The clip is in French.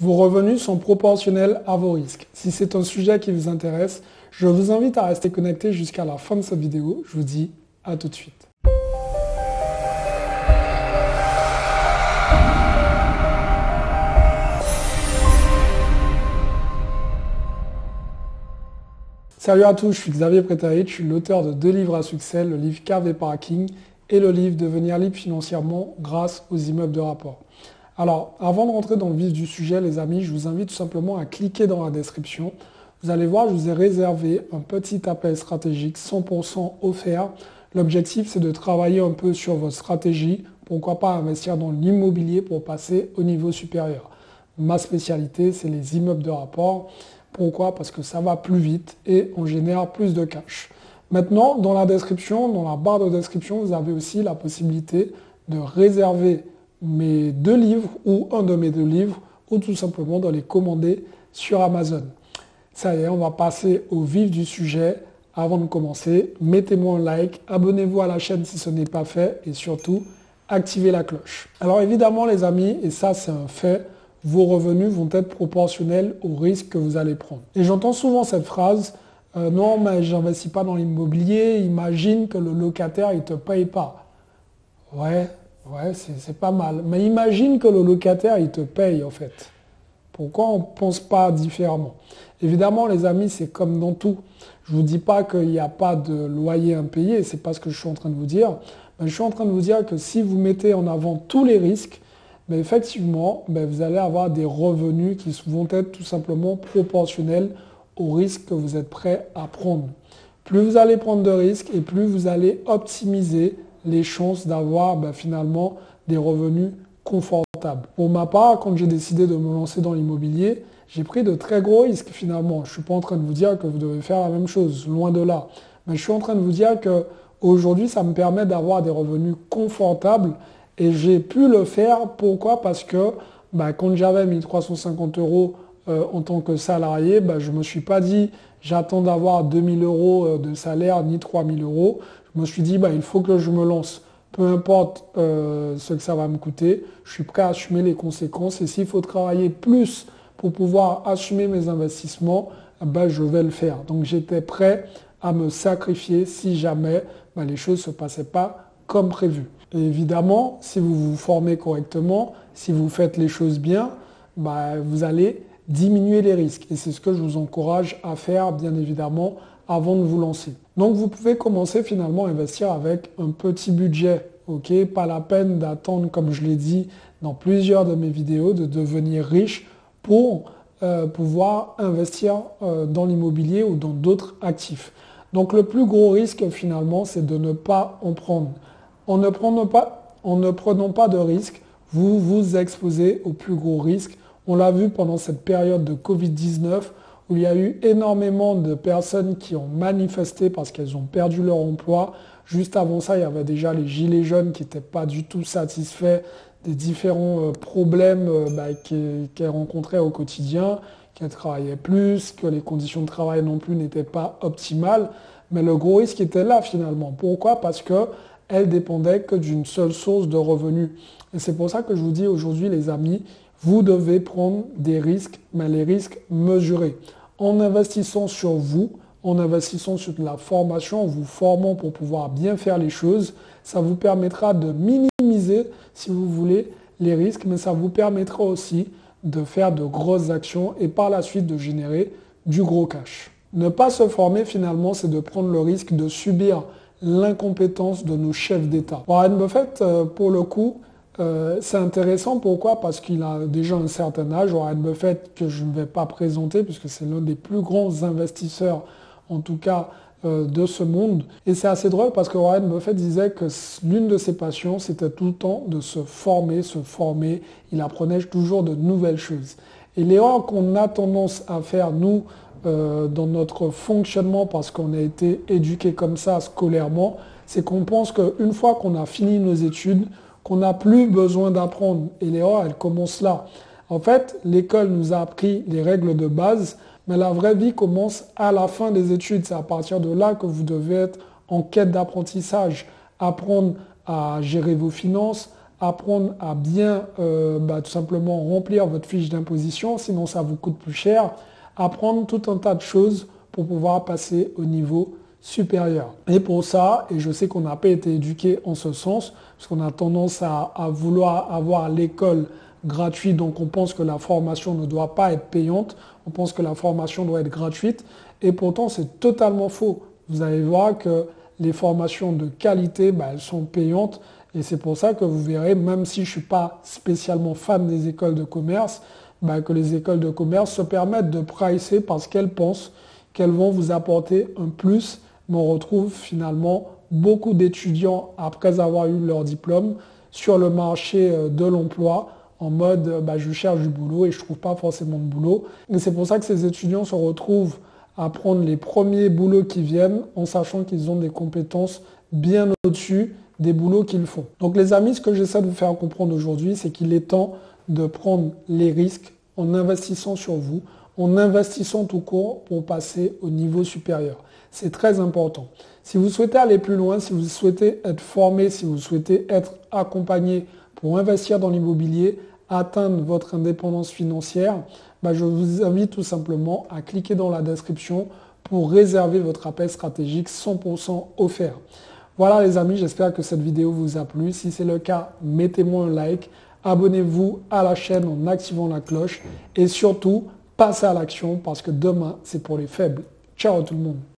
Vos revenus sont proportionnels à vos risques. Si c'est un sujet qui vous intéresse, je vous invite à rester connecté jusqu'à la fin de cette vidéo. Je vous dis à tout de suite. Salut à tous, je suis Xavier Prétarit, je suis l'auteur de 2 livres à succès, le livre KV Parking et le livre Devenir libre financièrement grâce aux immeubles de rapport. Alors, avant de rentrer dans le vif du sujet, les amis, je vous invite tout simplement à cliquer dans la description. Vous allez voir, je vous ai réservé un petit appel stratégique 100% offert. L'objectif, c'est de travailler un peu sur votre stratégie. Pourquoi pas investir dans l'immobilier pour passer au niveau supérieur. Ma spécialité, c'est les immeubles de rapport. Pourquoi? Parce que ça va plus vite et on génère plus de cash. Maintenant, dans la description, dans la barre de description, vous avez aussi la possibilité de réserver mes 2 livres ou un de mes 2 livres ou tout simplement de les commander sur Amazon. Ça y est, on va passer au vif du sujet. Avant de commencer, mettez-moi un like, abonnez-vous à la chaîne si ce n'est pas fait et surtout, activez la cloche. Alors évidemment les amis, et ça c'est un fait, vos revenus vont être proportionnels au risque que vous allez prendre. Et j'entends souvent cette phrase, non mais j'investis pas dans l'immobilier, imagine que le locataire il te paye pas. Ouais, c'est pas mal. Mais imagine que le locataire il te paye en fait. Pourquoi on ne pense pas différemment? Évidemment les amis, c'est comme dans tout. Je ne vous dis pas qu'il n'y a pas de loyer impayé, c'est pas ce que je suis en train de vous dire. Mais je suis en train de vous dire que si vous mettez en avant tous les risques, mais effectivement, vous allez avoir des revenus qui vont être tout simplement proportionnels au risque que vous êtes prêt à prendre. Plus vous allez prendre de risques et plus vous allez optimiser les chances d'avoir finalement des revenus confortables. Pour ma part, quand j'ai décidé de me lancer dans l'immobilier, j'ai pris de très gros risques finalement. Je ne suis pas en train de vous dire que vous devez faire la même chose, loin de là. Mais je suis en train de vous dire qu'aujourd'hui, ça me permet d'avoir des revenus confortables. Et j'ai pu le faire, pourquoi? Parce que quand j'avais 1350 € en tant que salarié, je ne me suis pas dit j'attends d'avoir 2000 € de salaire ni 3000 €. Je me suis dit il faut que je me lance. Peu importe ce que ça va me coûter, je suis prêt à assumer les conséquences. Et s'il faut travailler plus pour pouvoir assumer mes investissements, je vais le faire. Donc j'étais prêt à me sacrifier si jamais les choses ne se passaient pas comme prévu. Et évidemment, si vous vous formez correctement, si vous faites les choses bien, vous allez diminuer les risques. Et c'est ce que je vous encourage à faire, bien évidemment, avant de vous lancer. Donc, vous pouvez commencer finalement à investir avec un petit budget. Ok, pas la peine d'attendre, comme je l'ai dit dans plusieurs de mes vidéos, de devenir riche pour pouvoir investir dans l'immobilier ou dans d'autres actifs. Donc, le plus gros risque finalement, c'est de ne pas en prendre. En ne prenant pas de risques, vous vous exposez au plus gros risque. On l'a vu pendant cette période de Covid-19 où il y a eu énormément de personnes qui ont manifesté parce qu'elles ont perdu leur emploi. Juste avant ça, il y avait déjà les gilets jaunes qui n'étaient pas du tout satisfaits des différents problèmes qu'elles rencontraient au quotidien, qu'elles travaillaient plus, que les conditions de travail non plus n'étaient pas optimales. Mais le gros risque était là finalement. Pourquoi? Parce que elle dépendait que d'une seule source de revenus. Et c'est pour ça que je vous dis aujourd'hui, les amis, vous devez prendre des risques, mais les risques mesurés. En investissant sur vous, en investissant sur de la formation, en vous formant pour pouvoir bien faire les choses, ça vous permettra de minimiser, si vous voulez, les risques, mais ça vous permettra aussi de faire de grosses actions et par la suite de générer du gros cash. Ne pas se former finalement, c'est de prendre le risque de subir l'incompétence de nos chefs d'État. Warren Buffett, pour le coup, c'est intéressant. Pourquoi? Parce qu'il a déjà un certain âge. Warren Buffett, que je ne vais pas présenter, puisque c'est l'un des plus grands investisseurs, en tout cas, de ce monde. Et c'est assez drôle parce que Warren Buffett disait que l'une de ses passions, c'était tout le temps de se former. Il apprenait toujours de nouvelles choses. Et l'erreur qu'on a tendance à faire, nous, dans notre fonctionnement, parce qu'on a été éduqué comme ça scolairement, c'est qu'on pense qu'une fois qu'on a fini nos études, qu'on n'a plus besoin d'apprendre. Et l'erreur, elle commence là. En fait, l'école nous a appris les règles de base, mais la vraie vie commence à la fin des études. C'est à partir de là que vous devez être en quête d'apprentissage, apprendre à gérer vos finances, apprendre à bien tout simplement remplir votre fiche d'imposition, sinon ça vous coûte plus cher, apprendre tout un tas de choses pour pouvoir passer au niveau supérieur. Et pour ça, et je sais qu'on n'a pas été éduqué en ce sens, parce qu'on a tendance à vouloir avoir l'école gratuite, donc on pense que la formation ne doit pas être payante, on pense que la formation doit être gratuite, et pourtant c'est totalement faux. Vous allez voir que les formations de qualité, elles sont payantes, et c'est pour ça que vous verrez, même si je ne suis pas spécialement fan des écoles de commerce, que les écoles de commerce se permettent de pricer parce qu'elles pensent qu'elles vont vous apporter un plus, mais on retrouve finalement beaucoup d'étudiants après avoir eu leur diplôme sur le marché de l'emploi en mode je cherche du boulot et je ne trouve pas forcément de boulot. Et c'est pour ça que ces étudiants se retrouvent à prendre les premiers boulots qui viennent en sachant qu'ils ont des compétences bien au-dessus des boulots qu'ils font. Donc les amis, ce que j'essaie de vous faire comprendre aujourd'hui, c'est qu'il est temps de prendre les risques en investissant sur vous, en investissant tout court pour passer au niveau supérieur. C'est très important. Si vous souhaitez aller plus loin, si vous souhaitez être formé, si vous souhaitez être accompagné pour investir dans l'immobilier, atteindre votre indépendance financière, je vous invite tout simplement à cliquer dans la description pour réserver votre appel stratégique 100% offert. Voilà les amis, j'espère que cette vidéo vous a plu. Si c'est le cas, mettez-moi un like, abonnez-vous à la chaîne en activant la cloche et surtout, passez à l'action parce que demain, c'est pour les faibles. Ciao tout le monde.